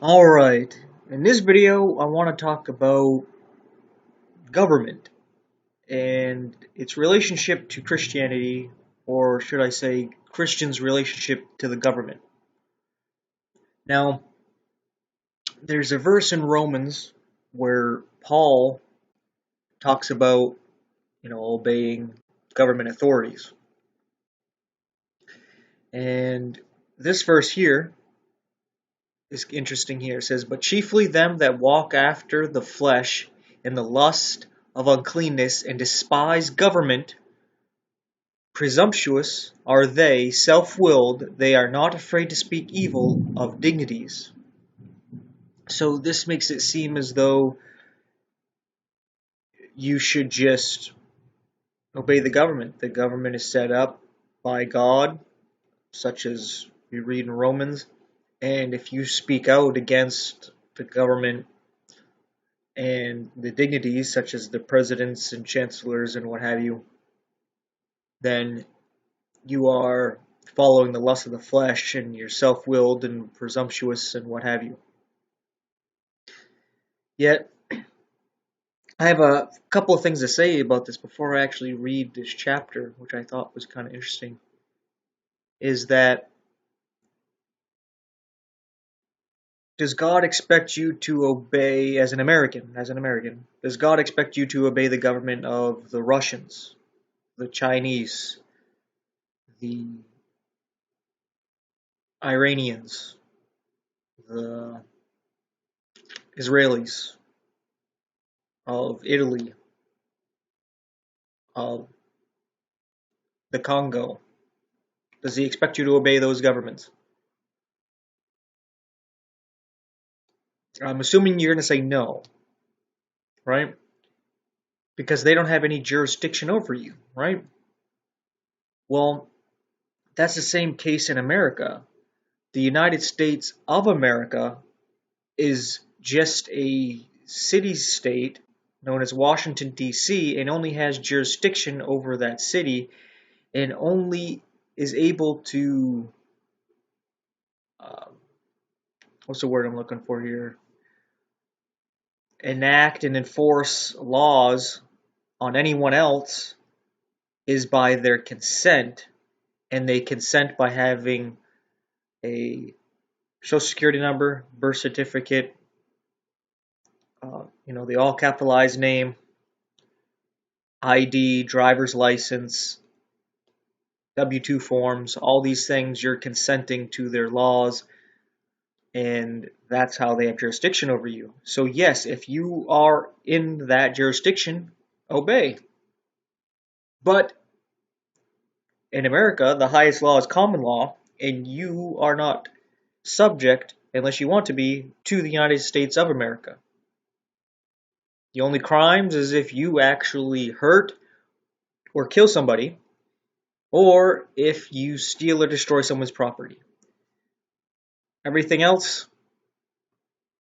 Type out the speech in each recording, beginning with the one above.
Alright, in this video I want to talk about government and its relationship to Christianity, or should I say Christians' relationship to the government. Now, there's a verse in Romans where Paul talks about, obeying government authorities. And this verse here is interesting here. It says, "But chiefly them that walk after the flesh in the lust of uncleanness and despise government, presumptuous are they, self-willed, they are not afraid to speak evil of dignities." So this makes it seem as though you should just obey the government. The government is set up by God, such as we read in Romans, and if you speak out against the government and the dignities, such as the presidents and chancellors and what have you, then you are following the lust of the flesh and you're self-willed and presumptuous and what have you. Yet, I have a couple of things to say about this before I actually read this chapter, which I thought was kind of interesting, is that does God expect you to obey as an American? Does God expect you to obey the government of the Russians, the Chinese, the Iranians, the Israelis, of Italy, of the Congo? Does he expect you to obey those governments? I'm assuming you're going to say no, right? Because they don't have any jurisdiction over you, right? Well, that's the same case in America. The United States of America is just a city-state known as Washington, D.C., and only has jurisdiction over that city and only is able to, uh, what's the word I'm looking for here? Enact and enforce laws on anyone else is by their consent, and they consent by having a social security number, birth certificate, the all capitalized name, ID, driver's license, W-2 forms, all these things. You're consenting to their laws, and that's how they have jurisdiction over you. So yes, if you are in that jurisdiction, obey. But in America, the highest law is common law, and you are not subject, unless you want to be, to the United States of America. The only crimes is if you actually hurt or kill somebody, or if you steal or destroy someone's property. Everything else,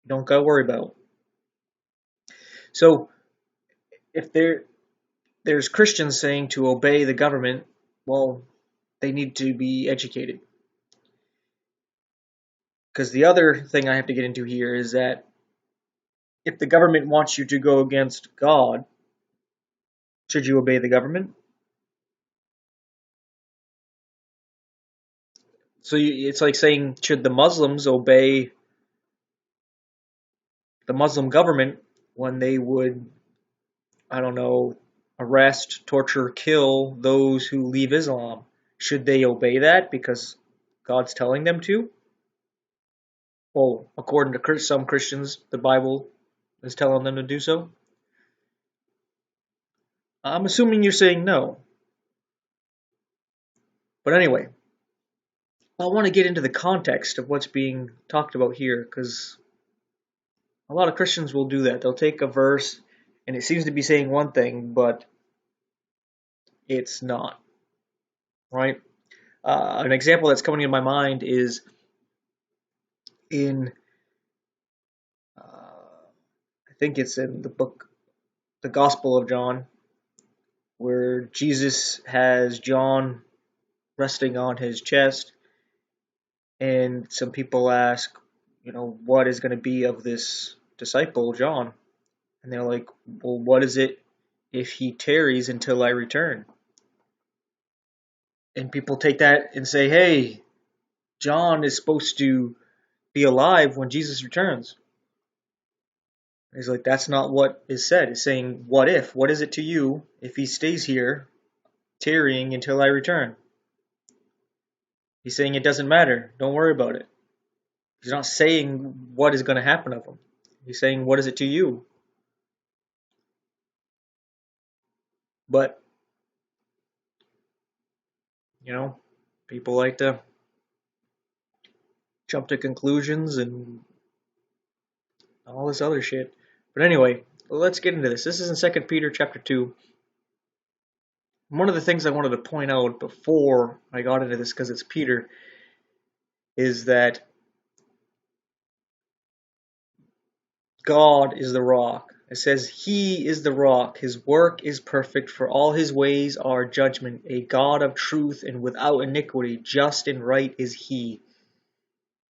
you don't gotta worry about. So, if there's Christians saying to obey the government, well, they need to be educated. Because the other thing I have to get into here is that if the government wants you to go against God, should you obey the government? So it's like saying, should the Muslims obey the Muslim government when they would, I don't know, arrest, torture, kill those who leave Islam? Should they obey that because God's telling them to? Well, according to some Christians, the Bible is telling them to do so. I'm assuming you're saying no. But anyway, I want to get into the context of what's being talked about here, because a lot of Christians will do that. They'll take a verse and it seems to be saying one thing, but it's not, right? An example that's coming in my mind is in, I think it's in the book, the Gospel of John, where Jesus has John resting on his chest, and some people ask, what is going to be of this disciple, John? And they're like, well, what is it if he tarries until I return? And people take that and say, hey, John is supposed to be alive when Jesus returns. He's like, that's not what is said. It's saying, what if? What is it to you if he stays here, tarrying until I return? He's saying it doesn't matter. Don't worry about it. He's not saying what is going to happen of him. He's saying, what is it to you? But, people like to jump to conclusions and all this other shit. But anyway, let's get into this. This is in 2 Peter chapter 2. One of the things I wanted to point out before I got into this, because it's Peter, is that God is the rock. It says, He is the rock. His work is perfect, for all His ways are judgment. A God of truth and without iniquity, just and right is He.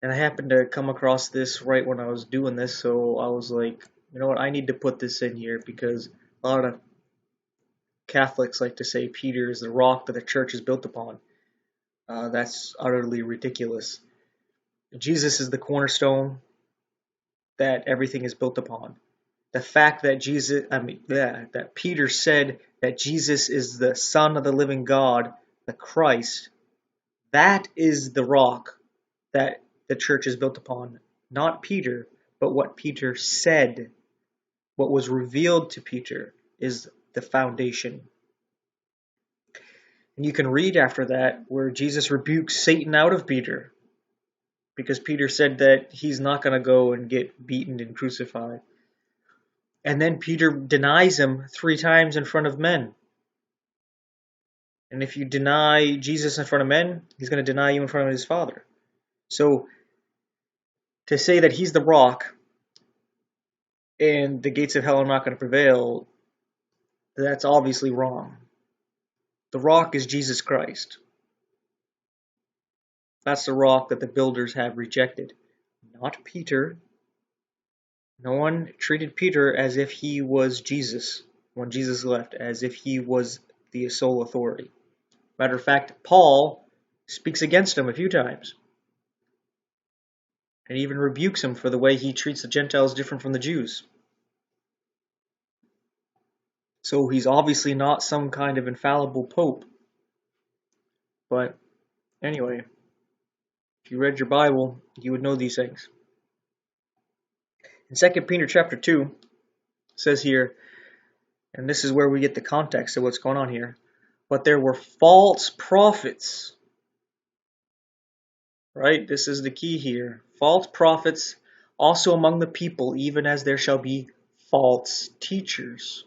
And I happened to come across this right when I was doing this, so I was like, you know what, I need to put this in here, because a lot of Catholics like to say Peter is the rock that the church is built upon. That's utterly ridiculous. Jesus is the cornerstone that everything is built upon. The fact that that Peter said that Jesus is the Son of the living God, the Christ, that is the rock that the church is built upon. Not Peter, but what Peter said. What was revealed to Peter is the foundation. And you can read after that where Jesus rebukes Satan out of Peter, because Peter said that he's not going to go and get beaten and crucified. And then Peter denies him 3 times in front of men. And if you deny Jesus in front of men, he's going to deny you in front of his Father. So to say that he's the rock and the gates of hell are not going to prevail, that's obviously wrong. The rock is Jesus Christ. That's the rock that the builders have rejected, not Peter. No one treated Peter as if he was Jesus when Jesus left, as if he was the sole authority. Matter of fact, Paul speaks against him a few times, and even rebukes him for the way he treats the Gentiles different from the Jews. So he's obviously not some kind of infallible pope. But anyway, if you read your Bible, you would know these things. In 2 Peter chapter 2, it says here, and this is where we get the context of what's going on here, but there were false prophets. Right? This is the key here. False prophets also among the people, even as there shall be false teachers.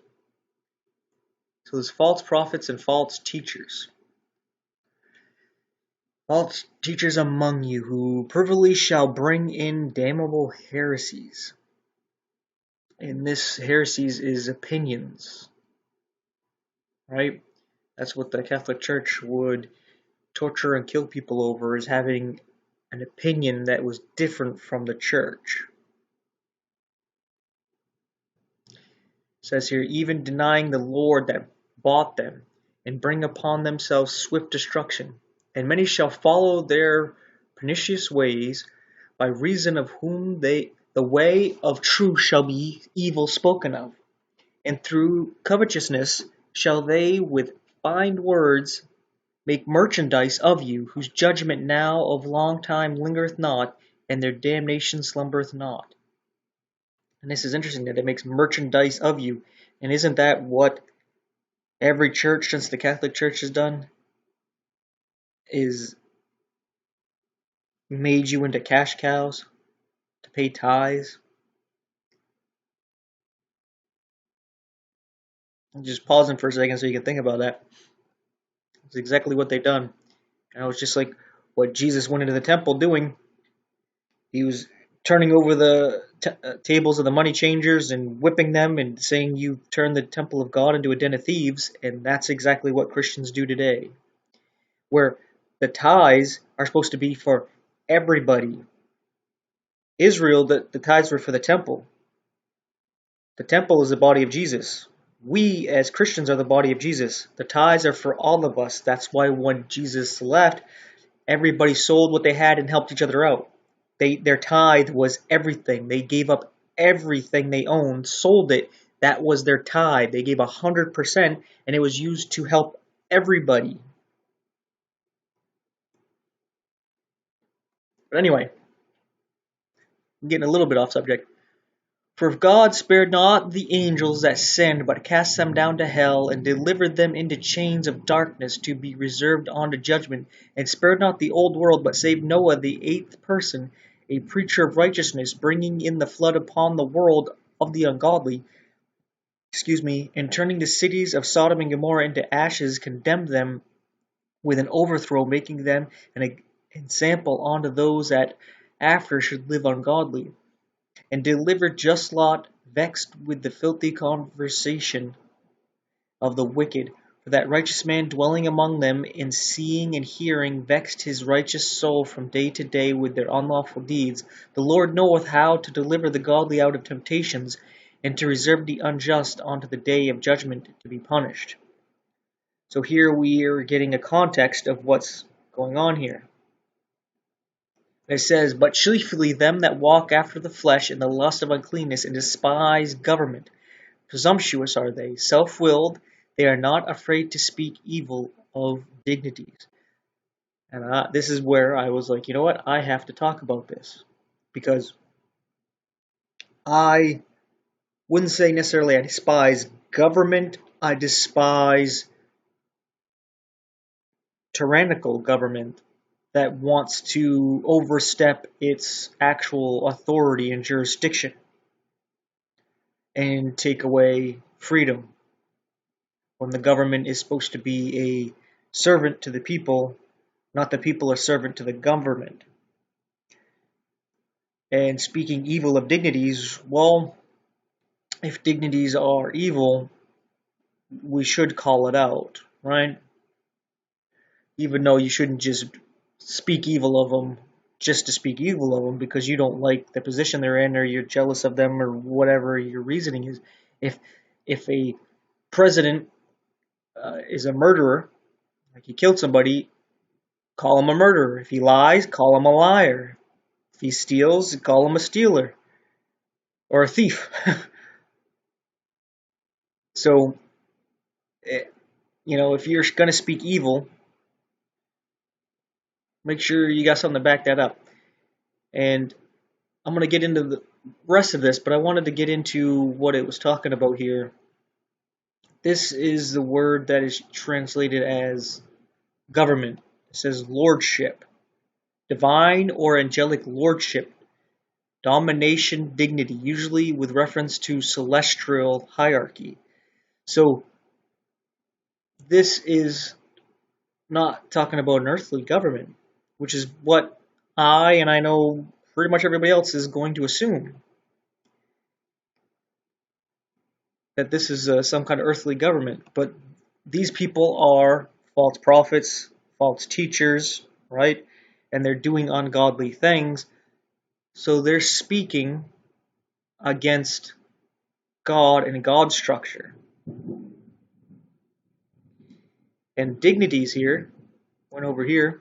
So there's false prophets and false teachers. False teachers among you, who privily shall bring in damnable heresies. And this heresies is opinions. Right? That's what the Catholic Church would torture and kill people over, is having an opinion that was different from the church. It says here, even denying the Lord that bought them, and bring upon themselves swift destruction. And many shall follow their pernicious ways, by reason of whom the way of truth shall be evil spoken of. And through covetousness shall they with fine words make merchandise of you, whose judgment now of long time lingereth not, and their damnation slumbereth not. And this is interesting that it makes merchandise of you. And isn't that what every church since the Catholic Church has done? Is made you into cash cows to pay tithes. I'm just pausing for a second so you can think about that. It's exactly what they've done. And it was just like what Jesus went into the temple doing. He was turning over the tables of the money changers and whipping them and saying, you turn the temple of God into a den of thieves. And that's exactly what Christians do today, where the tithes are supposed to be for everybody. Israel, the tithes were for the temple. The temple is the body of Jesus. We as Christians are the body of Jesus. The tithes are for all of us. That's why when Jesus left, everybody sold what they had and helped each other out. Their tithe was everything. They gave up everything they owned, sold it. That was their tithe. They gave 100%, and it was used to help everybody. But anyway, I'm getting a little bit off subject. For if God spared not the angels that sinned, but cast them down to hell, and delivered them into chains of darkness to be reserved unto judgment, and spared not the old world, but saved Noah, the eighth person, a preacher of righteousness, bringing in the flood upon the world of the ungodly, and turning the cities of Sodom and Gomorrah into ashes, condemned them with an overthrow, making them an example unto those that after should live ungodly, and delivered just Lot, vexed with the filthy conversation of the wicked. For that righteous man dwelling among them, in seeing and hearing, vexed his righteous soul from day to day with their unlawful deeds. The Lord knoweth how to deliver the godly out of temptations, and to reserve the unjust unto the day of judgment to be punished. So here we are getting a context of what's going on here. It says, but chiefly them that walk after the flesh in the lust of uncleanness, and despise government. Presumptuous are they, self-willed, they are not afraid to speak evil of dignities. And this is where I was like, you know what, I have to talk about this. Because I wouldn't say necessarily I despise government, I despise tyrannical government that wants to overstep its actual authority and jurisdiction and take away freedom. When the government is supposed to be a servant to the people, not the people a servant to the government. And speaking evil of dignities, well, if dignities are evil, we should call it out, right? Even though you shouldn't just speak evil of them just to speak evil of them because you don't like the position they're in or you're jealous of them or whatever your reasoning is. If a president is a murderer, like he killed somebody, call him a murderer. If he lies, call him a liar. If he steals, call him a stealer or a thief. So, if you're going to speak evil, make sure you got something to back that up. And I'm going to get into the rest of this, but I wanted to get into what it was talking about here. This is the word that is translated as government. It says lordship, divine or angelic lordship, domination, dignity, usually with reference to celestial hierarchy. So this is not talking about an earthly government, which is what I know pretty much everybody else is going to assume. That this is some kind of earthly government. But these people are false prophets, false teachers, right? And they're doing ungodly things. So they're speaking against God and God's structure. And dignities here, went over here.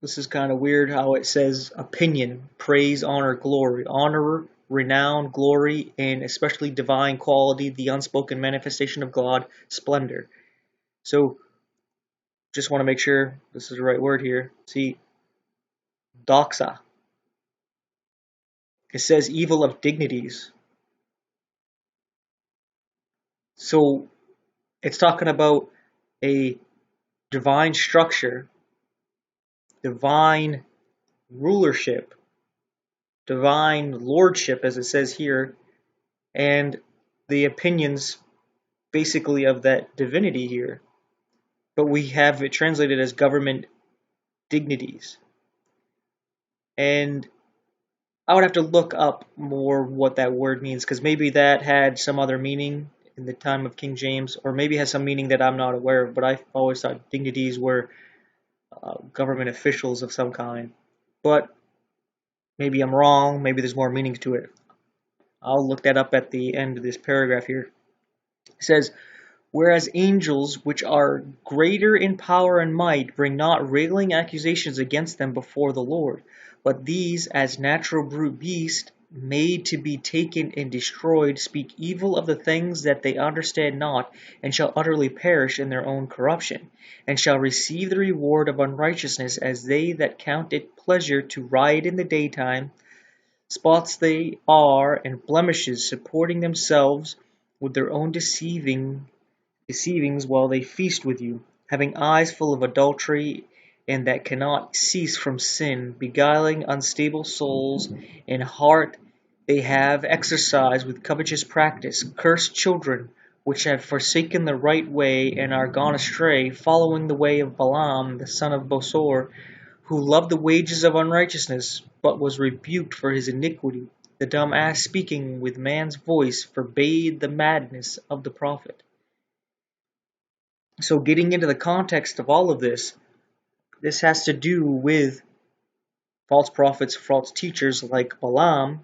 This is kind of weird how it says opinion, praise, honor, glory. Honor, renown, glory, and especially divine quality, the unspoken manifestation of God, splendor. So, just want to make sure this is the right word here. See, doxa. It says evil of dignities. So, it's talking about a divine structure, divine rulership, divine lordship, as it says here, and the opinions basically of that divinity here. But we have it translated as government dignities. And I would have to look up more what that word means, because maybe that had some other meaning in the time of King James, or maybe has some meaning that I'm not aware of, but I always thought dignities were government officials of some kind. But maybe I'm wrong. Maybe there's more meaning to it. I'll look that up at the end of this paragraph here. It says, whereas angels, which are greater in power and might, bring not railing accusations against them before the Lord, but these, as natural brute beasts, made to be taken and destroyed, speak evil of the things that they understand not, and shall utterly perish in their own corruption, and shall receive the reward of unrighteousness, as they that count it pleasure to ride in the daytime. Spots they are, and blemishes, supporting themselves with their own deceivings while they feast with you, having eyes full of adultery, and that cannot cease from sin, beguiling unstable souls, in heart they have exercise with covetous practice, cursed children, which have forsaken the right way, and are gone astray, following the way of Balaam the son of Bosor, who loved the wages of unrighteousness, but was rebuked for his iniquity. The dumb ass speaking with man's voice forbade the madness of the prophet. So getting into the context of all of this has to do with false prophets, false teachers like Balaam,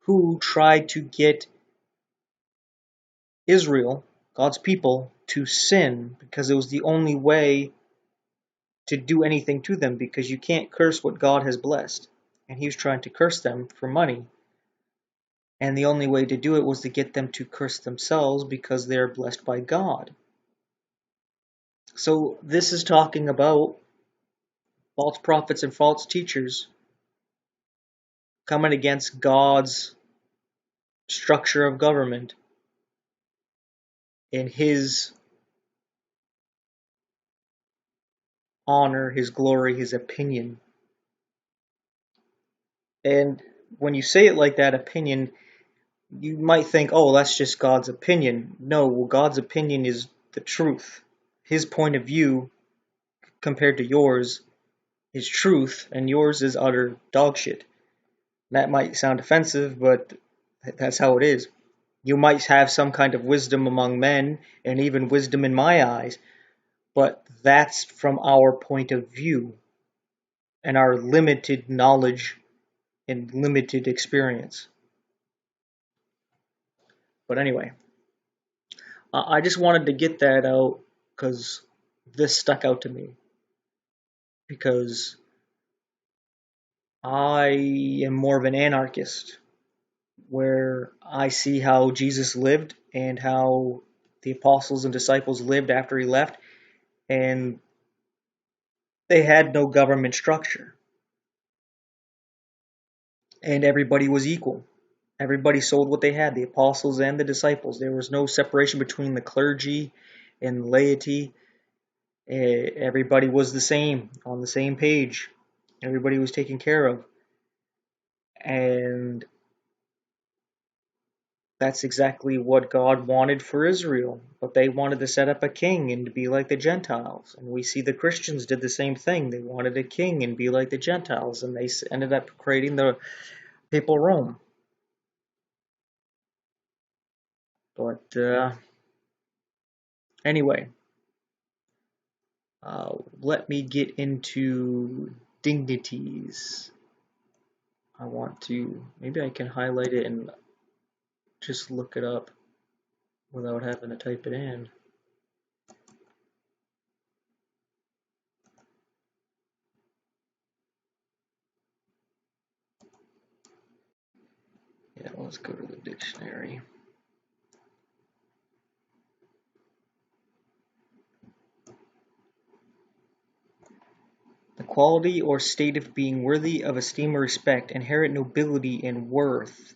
who tried to get Israel, God's people, to sin because it was the only way to do anything to them, because you can't curse what God has blessed. And he was trying to curse them for money. And the only way to do it was to get them to curse themselves because they're blessed by God. So this is talking about false prophets and false teachers coming against God's structure of government in his honor, his glory, his opinion. And when you say it like that, opinion, you might think, oh, that's just God's opinion. No, well, God's opinion is the truth. His point of view compared to yours is truth, and yours is utter dog shit. That might sound offensive, but that's how it is. You might have some kind of wisdom among men, and even wisdom in my eyes, but that's from our point of view and our limited knowledge and limited experience. But anyway, I just wanted to get that out because this stuck out to me. Because I am more of an anarchist, where I see how Jesus lived and how the apostles and disciples lived after he left, and they had no government structure. And everybody was equal. Everybody sold what they had, the apostles and the disciples. There was no separation between the clergy and laity. Everybody was the same, on the same page. Everybody was taken care of. And that's exactly what God wanted for Israel. But they wanted to set up a king and to be like the Gentiles. And we see the Christians did the same thing. They wanted a king and be like the Gentiles. And they ended up creating the papal Rome. But anyway, let me get into dignities. I want to, maybe I can highlight it and just look it up without having to type it in. Yeah, let's go to the dictionary. The quality or state of being worthy of esteem or respect, inherent nobility and worth,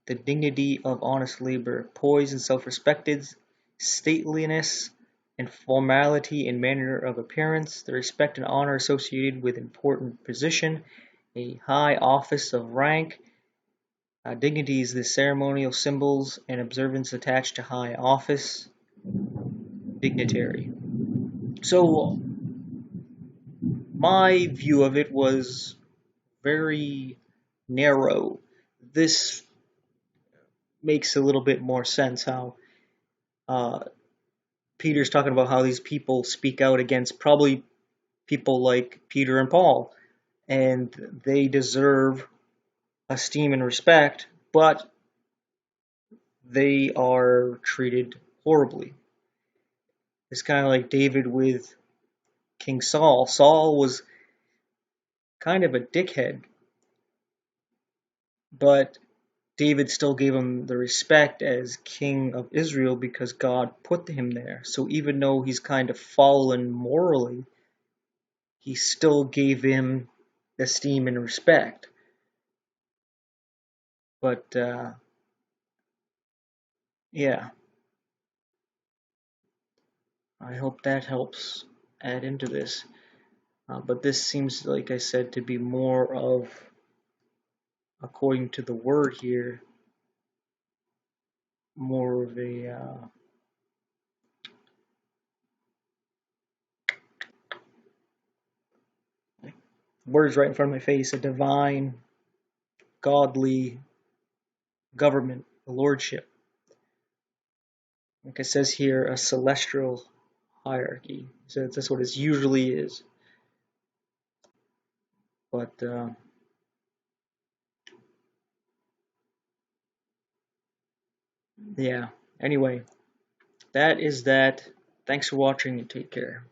the dignity of honest labor, poise and self-respected, stateliness and formality in manner of appearance, the respect and honor associated with important position, a high office of rank. Dignity is the ceremonial symbols and observance attached to high office. Dignitary. So my view of it was very narrow. This makes a little bit more sense how Peter's talking about how these people speak out against probably people like Peter and Paul, and they deserve esteem and respect, but they are treated horribly. It's kind of like David with King Saul. Saul was kind of a dickhead, but David still gave him the respect as king of Israel because God put him there. So even though he's kind of fallen morally, he still gave him esteem and respect. But yeah, I hope that helps add into this. But this seems, like I said, to be more of, according to the word here, more of a words right in front of my face, a divine, godly government, a lordship. Like it says here, a celestial hierarchy. So that's what it usually is. But yeah, anyway, that is that. Thanks for watching and take care.